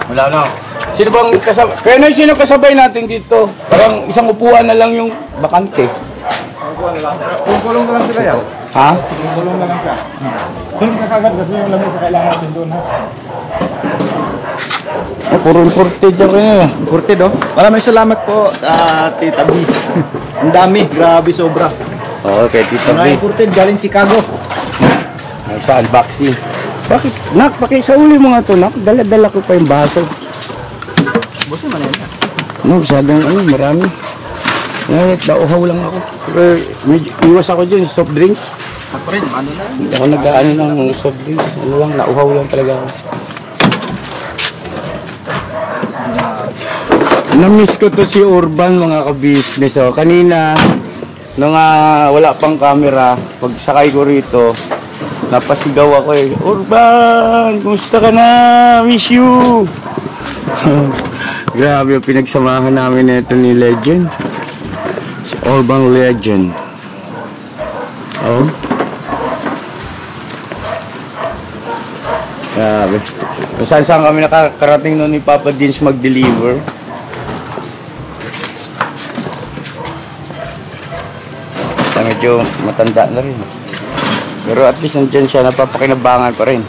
Wala na. Sino bang kasabay? Kaya na sino kasabay natin dito? Parang isang upuan na lang yung bakante. Kulong na lang sila yan. Ha? Kulong na lang siya. Doon ka kagad kasi yung lamig sa kailangan natin doon ha. Oh, puro imported yan kayo. Imported, oh. Maraming salamat po, Tita B. Ang dami, grabe, sobra. Okay, Tita Mga B. imported, galing Chicago. Ay, sa unboxing. Bakit? Nak, pakisauli mo nga to, nak. Dala-dala ko pa yung baso. Buso man yan. No, masyadong marami. Ngayon, nauhaw lang ako. Pero medyo iwas ako dyan, soft drinks. Ako rin, ano na? Hindi ako nag-ano ng soft drinks. Ano lang, nauhaw lang talaga ako. Na-miss ko to si Urban, mga ka-business. Oh. Kanina, nung wala pang camera, pag sakay ko rito, napasigaw ako eh. Urban, kumusta ka na? Miss you! Grabe yung pinagsamahan namin na ito ni Legend. Si Urban Legend. Oh. Grabe. Kung saan kami nakakarating noon ni Papa Jeans mag-deliver. Medyo matanda na rin. Pero at least nandiyan siya, napapakinabangan pa rin.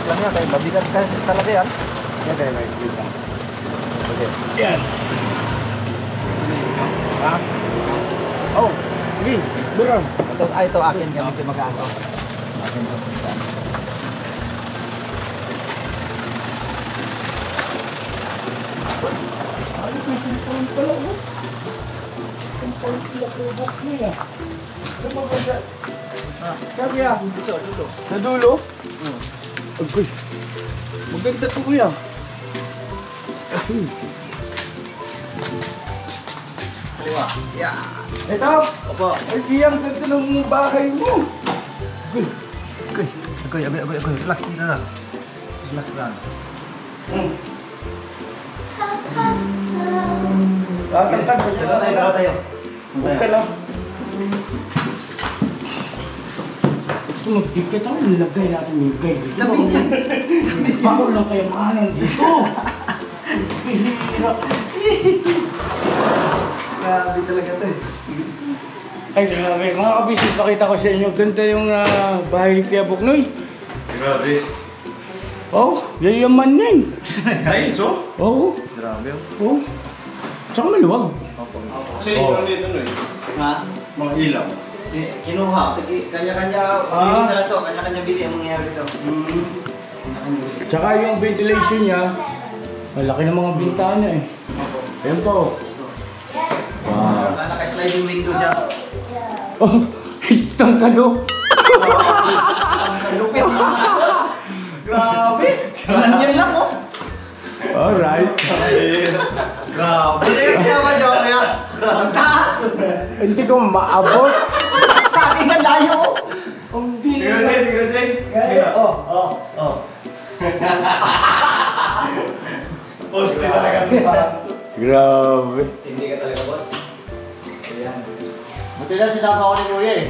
Lang yan, kaya mabigat kasi talaga yan. Yan tayo, may bigat. Okay. Yan. Ha? Oh, hindi. Durang. Ito akin, gamit yung mag-ano. Akin ito. Ano ko yung pinipon pala mo? Pinipon pala ko buk niya. Ano ba ba dyan? Sabi ah. Sa dulo? Agoy. Maganda to kuya. Kaliwa. Yeah. Ito. Opo. Ay, kiyang ganda ng bahay mo. Agoy. Relax dito na. Relax lang. Tatangkad mo siya. Dalawa tayo. Huwag ka lang. Magdikit ako, nilagay natin yung gay dito. Lapit yan. Bako lang kayo maanan dito. Pihira. Grabe talaga ito eh. Ay, grabe. Mga kabisnes, pakita ko sa inyo. Ganda yung bahay ni Kuya Buknoy. Grabe. Oh, yayaman na eh. Tiles, oh? Oo. Grabe. Oh. Tsaka maluwag. Kasi yung nito, no eh. Ha? Mga ilaw. Kinuha. Kanya-kanya bili na lang to. Kanya-kanya bili ang mangyayari dito. Tsaka yung ventilation niya, malaki ng mga bintana eh. Ayan po. Wow. Naka-sliding window siya. Oh, istang kado. Lupit mo. Grabe. Ganyan lang oh. Alright. Grabe. Kasi naman yun. Ang taas. Hindi ko maabot. Sa akin na layo. Ang bira. Sige. Oh. Poste talaga. Grabe. Hindi ka talaga, boss. Ayan. Buti na sinama ko ni Kuya eh.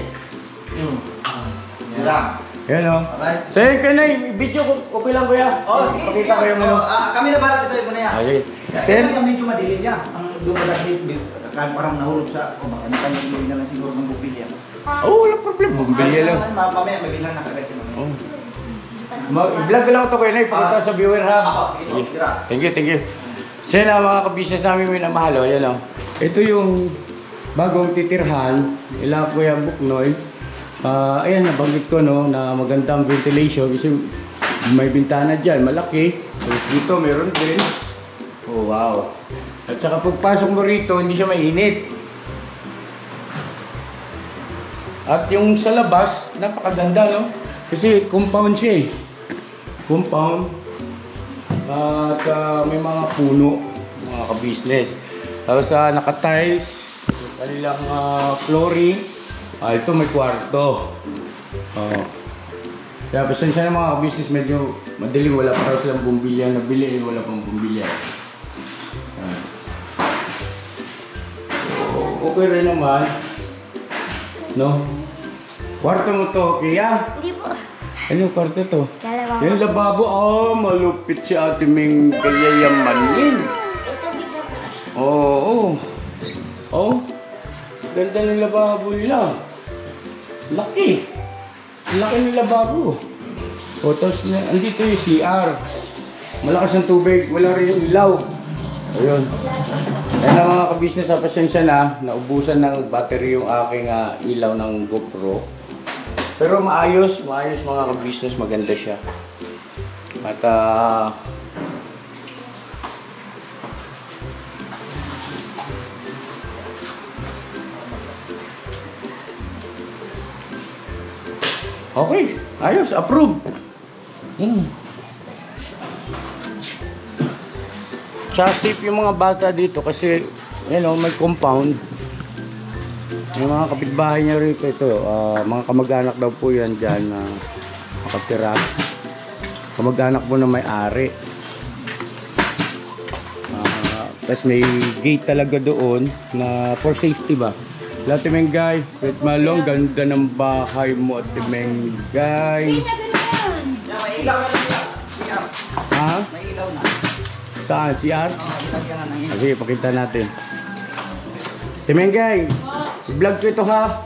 Yan lang. Yan o. Alright. Sa'yo ka na, video ko, okay lang kuya. Oh, sige. Pakita ko yung ano. Kami na bahala dito, na yan. Okay. Kasi yung medyo madilim niya. Ang dumadaglit, parang nahulog sa, kanya-kanyang bili na lang siguro ng bupilya. Oo, walang problema. Bumbilya lang. Mamaya, may bilang nakagat yun. Oh. Vlog lang ito kuya na, ipakita sa viewer ha. Ako, sige. Thank you. So yan mga kabisnes namin minamahal o, yan o. Ito yung bagong titirhan nila Kuya Buknoy. Ayan, nabanggit ko no, na magandang ventilation kasi may bintana dyan, malaki. Tapos dito meron din. Oh, wow. At saka pagpasok mo rito, hindi siya mainit. At yung sa labas, napakaganda, no? Kasi compound siya eh. Compound. At may mga puno, mga ka-business. Tapos naka-tiles, kanilang flooring. Ito may kwarto. Kaya pasensya na mga ka-business, medyo madilim. Wala pa raw silang bumbilya. Nabili, wala pang bumbilya. Okay rin naman. No? Kwarto mo to, Kia? Hindi po. Anong kwarto to? Kalabang. Yung lababo, malupit si Ate Ming kayayamanin. Ito bigla po. Oo. Oh, ganda ng lababo nila. Laki. Laki ng lababo. O, tapos andito yung CR. Malakas ang tubig, wala rin yung ilaw. Ayun. Kaya na mga ka-business, pasensya na, naubusan ng battery yung aking ilaw ng GoPro. Pero maayos mga ka-business, maganda siya. At okay, ayos, approve. Tsaka safe yung mga bata dito kasi may compound. Yung mga kapitbahay niya rito, ito, mga kamag-anak daw po yan dyan na nakatira. Kamag-anak po na may-ari. Tapos may gate talaga doon na for safety ba. Ate Mengay, wait malong, ganda ng bahay mo, Ate Mengay. May ilaw na. Ha? May ilaw na. Saan? CR? Sige, pakita natin. Timengay, vlog ko ito ha.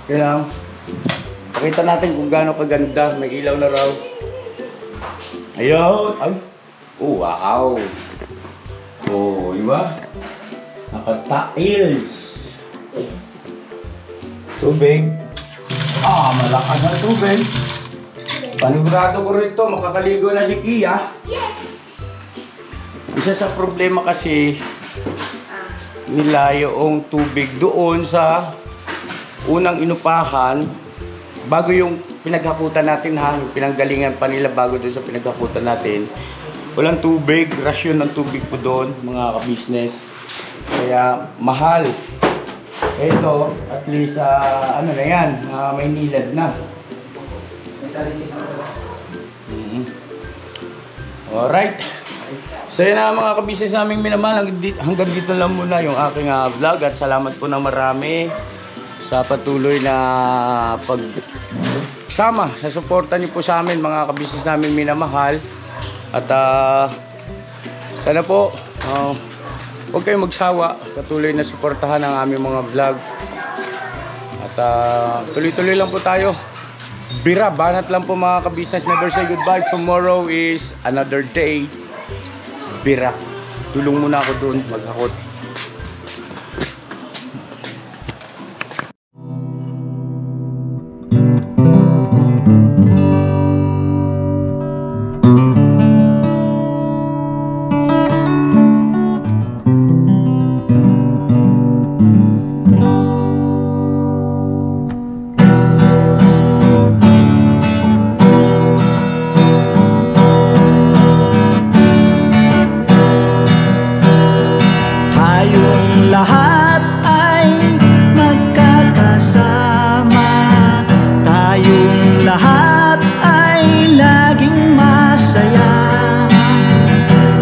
Okay lang. Pakita natin kung gaano kaganda. May ilaw na raw. Ayun. Ay. Oh, wow. Oh, di ba? Naka-tiles. Tubig. Malakas na tubig. Panigurado ko rito, makakaligo na si Kia. Yes! Isa sa problema kasi nila yung tubig doon sa unang inupahan bago yung pinaghaputan natin ha, yung pinanggalingan pa nila bago doon sa pinaghaputan natin. Walang tubig, rasyon ng tubig po doon mga ka-business. Kaya mahal. Ito, at least ano na yan, may nilad na. Alright. So yun na mga ka-business naming minamahal, hanggang dito lang muna yung aking vlog at salamat po na marami sa patuloy na pagsama sa suporta niyo po sa amin mga ka-business naming minamahal at sana po huwag kayong magsawa, patuloy na suportahan ang aming mga vlog at tuloy-tuloy lang po tayo. Bira, banat lang po mga ka-business, never say goodbye, tomorrow is another day. Bira. Tulong muna ako doon maghakot.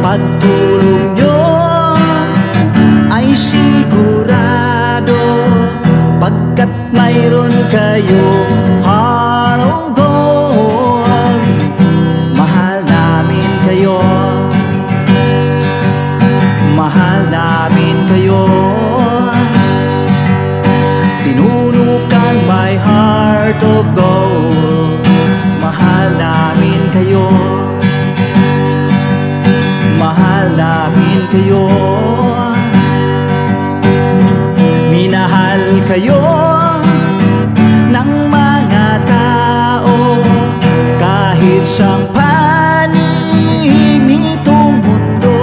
Pagtulong nyo ay sigurado pagkat mayroon kayo heart of gold. Mahal namin kayo, mahal namin kayo. Pinuno kang my heart of gold. Mahal namin kayo, mahal namin kayo. Minahal kayo ng mga tao kahit sang panig nitong mundo.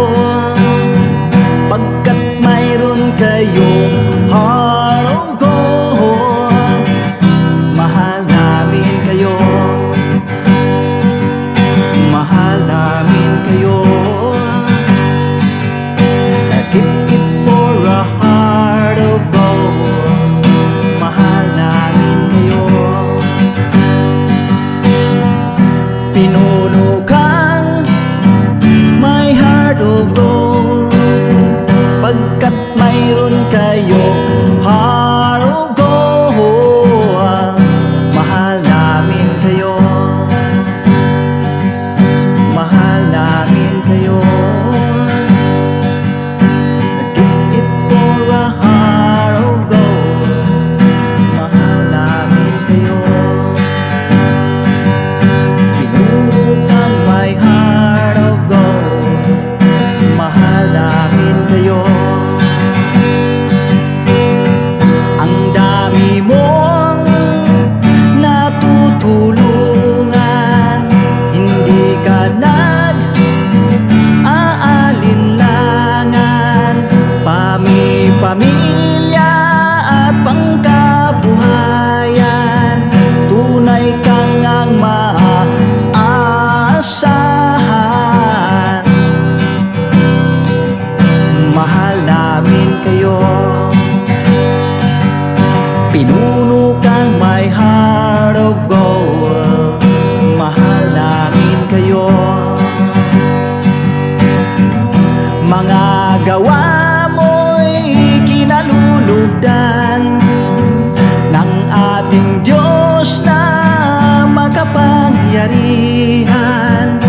kapangyarihan,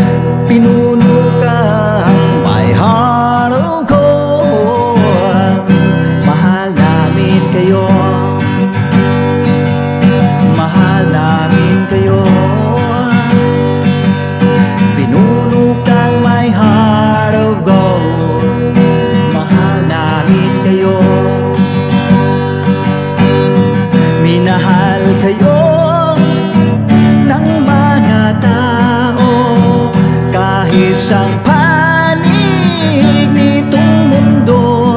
pinuno ka my heart of gold. Mahal namin kayo, mahal namin kayo, pinuno kang my heart of gold. Mahal namin kayo, minahal kayo ng mga tao, kahit sang panig nitong mundo,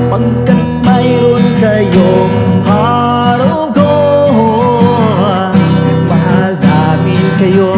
pagkat mayroon kayong heart of gold. Mahal namin kayo,